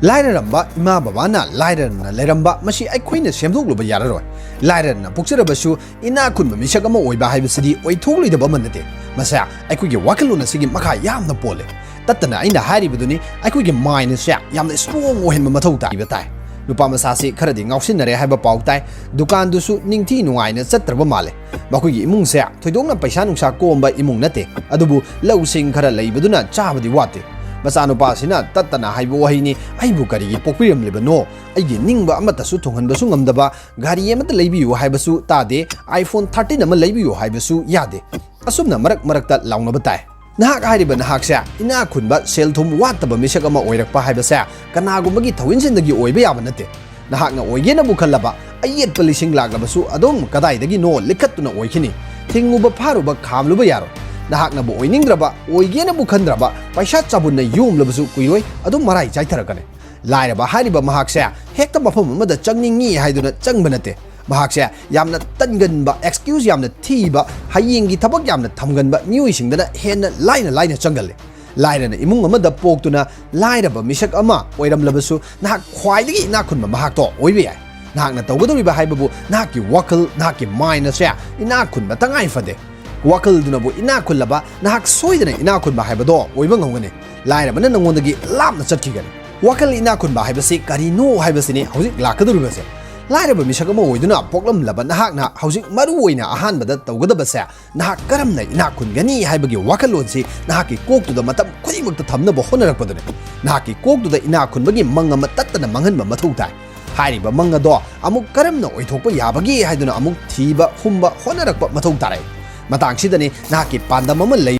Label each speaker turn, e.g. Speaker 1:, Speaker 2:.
Speaker 1: Lairaba ima babana lairana lairamba masi eikhoi semdokluba yararoi lairana pokjarabasu ina khunba misak ama oiba haibasidi oithokloidaba manate masa eikhoi wakaluna sigi makha yamna pole tattana aina haribaduni eikhoi mind se yamna strong ohenba mathau tai batai nupa masasi kharadi ngausinare haiba pautai dukan dusu ningthi nuaina chatraba male bakoi imung se thoidongna paisa nungsa komba imung nate adubu lausing khara leibaduna chabadi wate Masanupasina tatana haibu wahini aibu kari pokpiram libano aigi ningba amata su thonghanbasu ngamdaba gari amata leibiyu haibasu tade iPhone 13 ama leibiyu haibasu yade asumna marak launaba tai nahak hariba nahak sa ina khunba selthum wataba misak ama oirakpa haibasa kanagumagi thawinjindagi oiba yaba nate nahak na oigena bukhallaba ayet policing laglabasu adom kadaidagi no likhatuna oikhini thinguba pharuba khamluba yaro Nahakna bu oiningdraba oigena bu khandraba paisa chabunna yomlabasu kuiroi adu marai chaitharakane lairaba hariba mahaksa hekta mafam amada changningi haiduna changbanate mahaksa yamna tanganba excuse yamna thiba hayingi thabak yamna thamganba miuisingdana henna laina changalle lairana imung amada poktuna lairaba misak ama oiramlabasu nahak khwaidagi ina khunba mahakto oibe yai nahakna tawgadoriba haibabu nahaki wakal nahaki mind ase ina khunba tangai fade Wakal dunabu ina kullaba nahak soidana ina kunba haibado oiba ngawgani lairabana nangondagi lamna chatkigani wakal ina kunba haibasi karino haibasini hauzik lakaduribase lairaba misak ama oiduna poklamlaba nahakna hauzik maru oina ahanbada tawgadabase nahak karamna ina kungani haibagi wakalonsi nahaki koktuda matam khudimakta thamnaba honarakpadune nahaki koktuda ina kunbagi mangama tattana manghanba mathau tai hariba mangado amuk karamna oithokpa yabagi haiduna amuk thiba humba honarakpa mathau tarai Matang sidani nahaki pandam ama lei